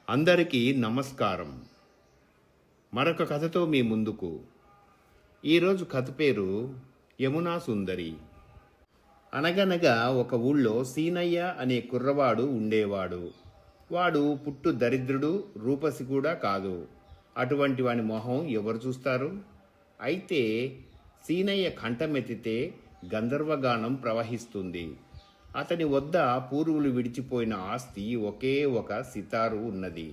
అందరికీ నమస్కారం. మరొక కథతో మీ ముందుకు. ఈరోజు కథ పేరు యమునా సుందరి. అనగనగా ఒక ఊళ్ళో సీనయ్య అనే కుర్రవాడు ఉండేవాడు. వాడు పుట్టు దరిద్రుడు, రూపసి కూడా కాదు. అటువంటి వాని మొహం ఎవరు చూస్తారు? అయితే సీనయ్య కంఠమెత్తితే గంధర్వగానం ప్రవహిస్తుంది. అతని వద్ద పూర్వులు విడిచిపోయిన ఆస్తి ఒకే ఒక సితారు ఉన్నది.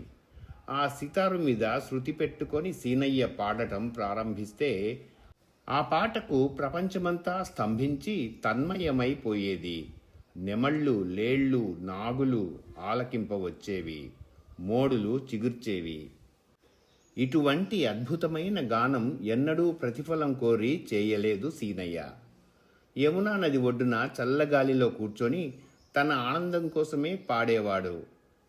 ఆ సితారు మీద శృతి పెట్టుకొని సీనయ్య పాడటం ప్రారంభిస్తే ఆ పాటకు ప్రపంచమంతా స్తంభించి తన్మయమైపోయేది. నెమళ్ళు, లేళ్ళు, నాగులు ఆలకింపవచ్చేవి, మోడులు చిగుర్చేవి. ఇటువంటి అద్భుతమైన గానం ఎన్నడూ ప్రతిఫలం కోరి చేయలేదు సీనయ్య. యమునా నది ఒడ్డున చల్లగాలిలో కూర్చొని తన ఆనందం కోసమే పాడేవాడు.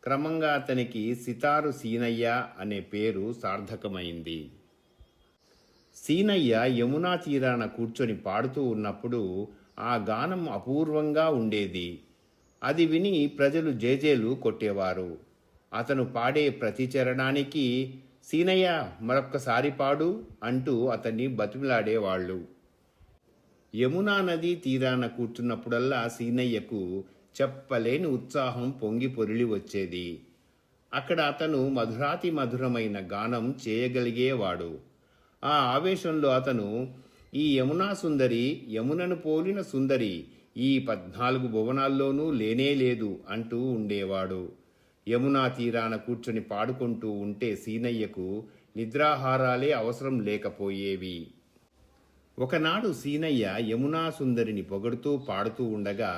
క్రమంగా అతనికి సితారు సీనయ్య అనే పేరు సార్థకమైంది. సీనయ్య యమునా తీరాన కూర్చొని పాడుతూ ఉన్నప్పుడు ఆ గానం అపూర్వంగా ఉండేది. అది విని ప్రజలు జేజేలు కొట్టేవారు. అతను పాడే ప్రతి చరణానికి సీనయ్య మరొక్కసారి పాడు అంటూ అతన్ని బతిమిలాడేవాళ్ళు. యమునా నది తీరాన కూర్చున్నప్పుడల్లా సీనయ్యకు చెప్పలేని ఉత్సాహం పొంగి పొరిలి వచ్చేది. అక్కడ అతను మధురాతి మధురమైన గానం చేయగలిగేవాడు. ఆ ఆవేశంలో అతను, ఈ యమునా సుందరి యమునను పోలిన సుందరి ఈ 14 భువనాల్లోనూ లేనేలేదు అంటూ ఉండేవాడు. యమునా తీరాన కూర్చొని పాడుకుంటూ ఉంటే సీనయ్యకు నిద్రాహారాలే అవసరం లేకపోయేవి. ఒకనాడు సీనయ్య యమునా సుందరిని పొగడుతూ పాడుతూ ఉండగా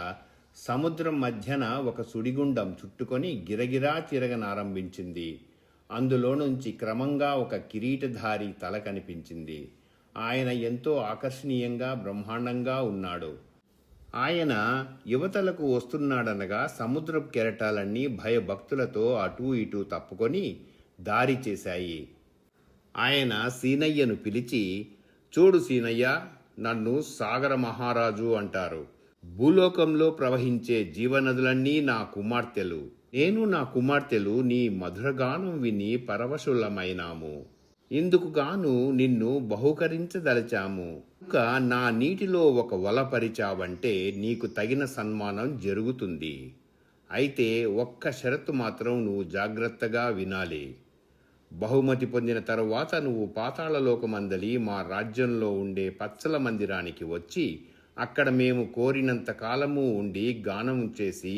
సముద్రం మధ్యన ఒక సుడిగుండం చుట్టుకొని గిరగిరా తిరగనారంభించింది. అందులో నుంచి క్రమంగా ఒక కిరీటధారి తల కనిపించింది. ఆయన ఎంతో ఆకర్షణీయంగా బ్రహ్మాండంగా ఉన్నాడు. ఆయన యువతలకు వస్తున్నాడనగా సముద్రపు కెరటాలన్నీ భయభక్తులతో అటూ ఇటూ తప్పుకొని దారి చేశాయి. ఆయన సీనయ్యను పిలిచి, చూడు సీనయ్య, నన్ను సాగర మహారాజు అంటారు. భూలోకంలో ప్రవహించే జీవనదులన్నీ నా కుమార్తెలు. నేను నా కుమార్తెలు నీ మధురగానం విని పరవశులమైనాము. ఇందుకు గాను నిన్ను బహుకరించదలచాము. ఇంకా నా నీటిలో ఒక వల పరిచావంటే నీకు తగిన సన్మానం జరుగుతుంది. అయితే ఒక్క షరతు మాత్రం నువ్వు జాగ్రత్తగా వినాలి. బహుమతి పొందిన తరువాత నువ్వు పాతాళలోకమందలి మా రాజ్యంలో ఉండే పచ్చల మందిరానికి వచ్చి అక్కడ మేము కోరినంత కాలము ఉండి గానం చేసి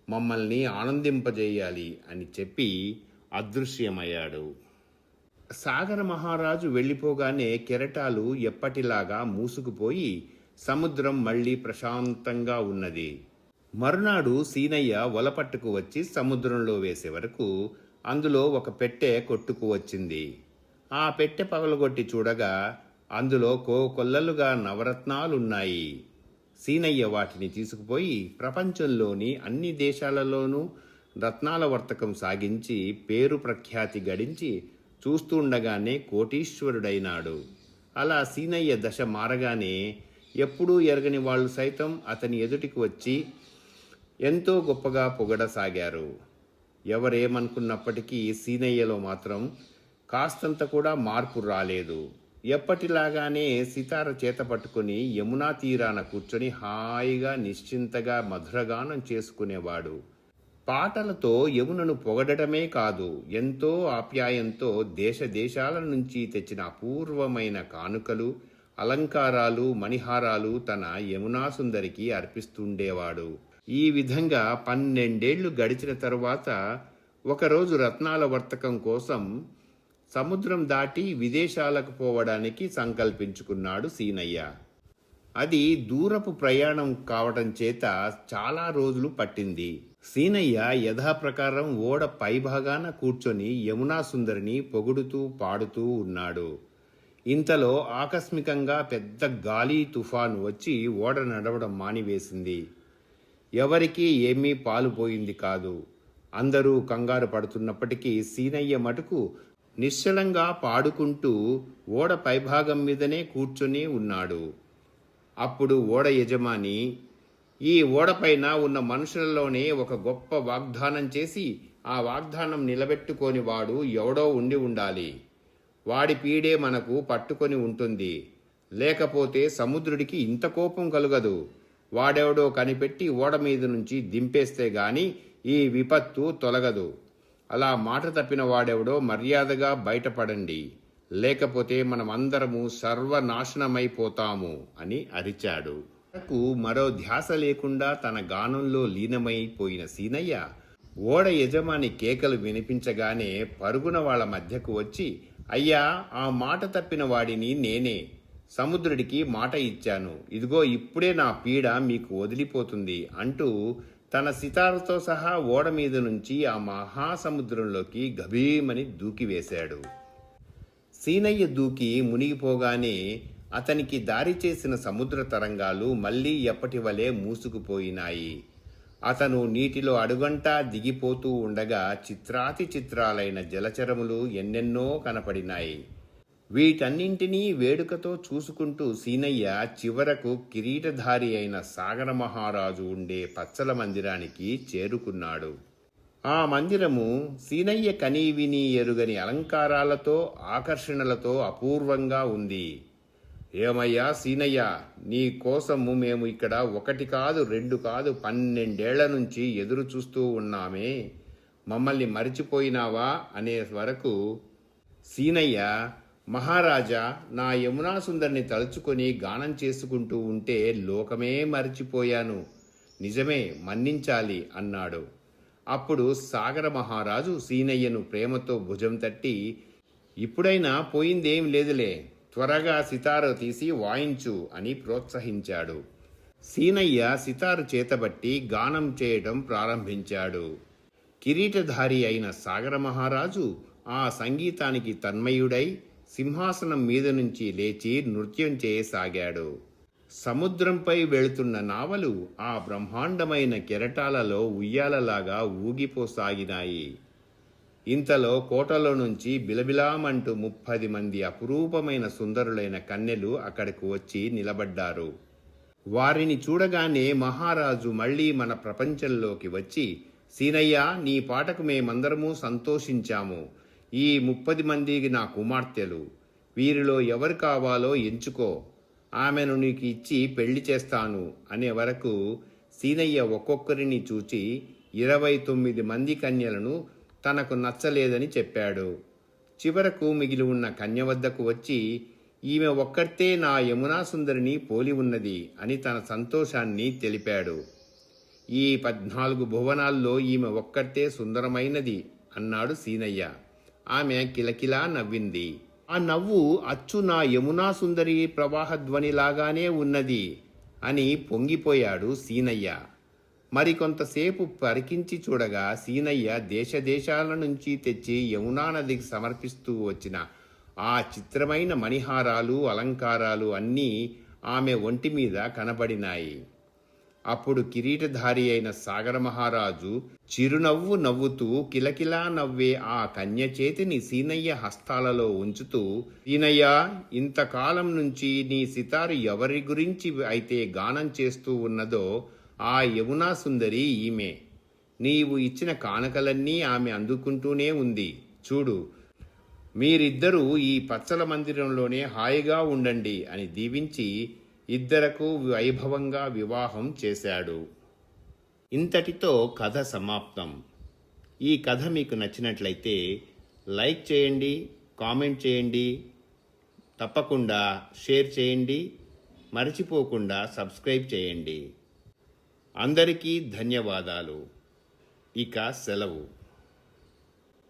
మమ్మల్ని ఆనందింపజేయాలి అని చెప్పి అదృశ్యమయ్యాడు. సాగర మహారాజు వెళ్ళిపోగానే కెరటాలు ఎప్పటిలాగా మూసుకుపోయి సముద్రం మళ్లీ ప్రశాంతంగా ఉన్నది. మరునాడు సీనయ్య వలపట్టుకు వచ్చి సముద్రంలో వేసే వరకు అందులో ఒక పెట్టె కొట్టుకు వచ్చింది. ఆ పెట్టె పగలగొట్టి చూడగా అందులో కోకొల్లలుగా నవరత్నాలున్నాయి. సీనయ్య వాటిని తీసుకుపోయి ప్రపంచంలోని అన్ని దేశాలలోనూ రత్నాల వర్తకం సాగించి పేరు ప్రఖ్యాతి గడించి చూస్తుండగానే కోటీశ్వరుడైనాడు. అలా సీనయ్య దశ మారగానే ఎప్పుడూ ఎరగని వాళ్ళు సైతం అతని ఎదుటికి వచ్చి ఎంతో గొప్పగా పొగడసాగారు. ఎవరేమనుకున్నప్పటికీ సీనయ్యలో మాత్రం కాస్తంత కూడా మార్పు రాలేదు. ఎప్పటిలాగానే సితార చేత పట్టుకుని యమునా తీరాన కూర్చొని హాయిగా నిశ్చింతగా మధురగానం చేసుకునేవాడు. పాటలతో యమునను పొగడటమే కాదు, ఎంతో ఆప్యాయంతో దేశ దేశాల నుంచి తెచ్చిన అపూర్వమైన కానుకలు, అలంకారాలు, మణిహారాలు తన యమునా సుందరికి అర్పిస్తుండేవాడు. ఈ విధంగా 12 ఏళ్లు గడిచిన తరువాత ఒకరోజు రత్నాల వర్తకం కోసం సముద్రం దాటి విదేశాలకు పోవడానికి సంకల్పించుకున్నాడు సీనయ్య. అది దూరపు ప్రయాణం కావటం చేత చాలా రోజులు పట్టింది. సీనయ్య యథాప్రకారం ఓడ పైభాగాన కూర్చొని యమునా సుందరిని పొగుడుతూ పాడుతూ ఉన్నాడు. ఇంతలో ఆకస్మికంగా పెద్ద గాలి తుఫాను వచ్చి ఓడ నడవడం మానివేసింది. ఎవరికీ ఏమీ పాలుపోయింది కాదు. అందరూ కంగారు పడుతున్నప్పటికీ సీనయ్య మటుకు నిశ్చలంగా పాడుకుంటూ ఓడ పైభాగం మీదనే కూర్చొని ఉన్నాడు. అప్పుడు ఓడ యజమాని, ఈ ఓడపైన ఉన్న మనుషులలోనే ఒక గొప్ప వాగ్దానం చేసి ఆ వాగ్దానం నిలబెట్టుకోని వాడు ఎవడో ఉండి ఉండాలి. వాడి పీడే మనకు పట్టుకొని ఉంటుంది. లేకపోతే సముద్రుడికి ఇంత కోపం కలుగదు. వాడెవడో కనిపెట్టి ఓడ మీద నుంచి దింపేస్తే గాని ఈ విపత్తు తొలగదు. అలా మాట తప్పిన వాడెవడో మర్యాదగా బయటపడండి, లేకపోతే మనమందరము సర్వనాశనమైపోతాము అని అరిచాడు. మరో ధ్యాస లేకుండా తన గానంలో లీనమైపోయిన సీనయ్య ఓడ యజమాని కేకలు వినిపించగానే పరుగున వాళ్ళ మధ్యకు వచ్చి, అయ్యా, ఆ మాట తప్పిన వాడిని నేనే. సముద్రుడికి మాట ఇచ్చాను. ఇదిగో ఇప్పుడే నా పీడ మీకు వదిలిపోతుంది అంటూ తన సితారతో సహా ఓడ మీద నుంచి ఆ మహాసముద్రంలోకి గభీమని దూకివేశాడు. సీనయ్య దూకి మునిగిపోగానే అతనికి దారి చేసిన సముద్ర తరంగాలు మళ్లీ ఎప్పటివలే మూసుకుపోయినాయి. అతను నీటిలో అడుగంటా దిగిపోతూ ఉండగా చిత్రాతి చిత్రాలైన జలచరములు ఎన్నెన్నో కనపడినాయి. వీటన్నింటినీ వేడుకతో చూసుకుంటూ సీనయ్య చివరకు కిరీటధారి అయిన సాగర మహారాజు ఉండే పచ్చల మందిరానికి చేరుకున్నాడు. ఆ మందిరము సీనయ్య కనీవిని ఎరుగని అలంకారాలతో ఆకర్షణలతో అపూర్వంగా ఉంది. ఏమయ్యా సీనయ్య, నీ కోసము మేము ఇక్కడ 1 కాదు 2 కాదు 12 ఏళ్ల నుంచి ఎదురు చూస్తూ ఉన్నామే. మమ్మల్ని మరిచిపోయినావా అనే వరకు సీనయ్య, మహారాజా, నా యమునా సుందరిని తలుచుకొని గానం చేసుకుంటూ ఉంటే లోకమే మరిచిపోయాను. నిజమే, మన్నించాలి అన్నాడు. అప్పుడు సాగర మహారాజు సీనయ్యను ప్రేమతో భుజం తట్టి, ఇప్పుడైనా పోయిందేం లేదులే, త్వరగా సితారు తీసి వాయించు అని ప్రోత్సహించాడు. సీనయ్య సితారు చేతబట్టి గానం చేయడం ప్రారంభించాడు. కిరీటధారి అయిన సాగర మహారాజు ఆ సంగీతానికి తన్మయుడై సింహాసనం మీద నుంచి లేచి నృత్యం చేయసాగాడు. సముద్రంపై వెళుతున్న నావలు ఆ బ్రహ్మాండమైన కెరటాలలో ఉయ్యాలలాగా ఊగిపోసాగినాయి. ఇంతలో కోటలో నుంచి బిలబిలామంటూ 30 మంది అపురూపమైన సుందరులైన కన్యలు అక్కడికి వచ్చి నిలబడ్డారు. వారిని చూడగానే మహారాజు మళ్లీ మన ప్రపంచంలోకి వచ్చి, సీనయ్య, నీ పాటకు మేమందరము సంతోషించాము. ఈ 30 మందికి నా కుమార్తెలు. వీరిలో ఎవరు కావాలో ఎంచుకో, ఆమెను నీకు ఇచ్చి పెళ్లి చేస్తాను అనే వరకు సీనయ్య ఒక్కొక్కరిని చూచి 29 మంది కన్యలను తనకు నచ్చలేదని చెప్పాడు. చివరకు మిగిలి ఉన్న కన్య వద్దకు వచ్చి, ఈమె ఒక్కటే నా యమునా సుందరిని పోలి ఉన్నది అని తన సంతోషాన్ని తెలిపాడు. ఈ 14 భువనాల్లో ఈమె ఒక్కటే సుందరమైనది అన్నాడు సీనయ్య. ఆమె కిలకిలా నవ్వింది. ఆ నవ్వు అచ్చు నా యమునా సుందరి ప్రవాహధ్వనిలాగానే ఉన్నది అని పొంగిపోయాడు సీనయ్య. మరికొంతసేపు పరికించి చూడగా సీనయ్య దేశదేశాల నుంచి తెచ్చి యమునా నదికి సమర్పిస్తూ వచ్చిన ఆ చిత్రమైన మణిహారాలు అలంకారాలు అన్నీ ఆమె ఒంటి మీద కనబడినాయి. అప్పుడు కిరీటధారి అయిన సాగర మహారాజు చిరునవ్వు నవ్వుతూ కిలకిలా నవ్వే ఆ కన్య చేతిని సీనయ్య హస్తాలలో ఉంచుతూ, సీనయ్య, ఇంతకాలం నుంచి నీ సితారు ఎవరి గురించి అయితే గానం చేస్తూ ఉన్నదో ఆ యమునా సుందరి ఈమె. నీవు ఇచ్చిన కానుకలన్నీ ఆమె అందుకుంటూనే ఉంది. చూడు, మీరిద్దరూ ఈ పచ్చల మందిరంలోనే హాయిగా ఉండండి అని దీవించి ఇద్దరకు వైభవంగా వివాహం చేశాడు. ఇంతటితో కథ సమాప్తం. ఈ కథ మీకు నచ్చినట్లయితే లైక్ చేయండి, కామెంట్ చేయండి, తప్పకుండా షేర్ చేయండి, మర్చిపోకుండా సబ్స్క్రైబ్ చేయండి. అందరికీ ధన్యవాదాలు. ఇక సెలవు.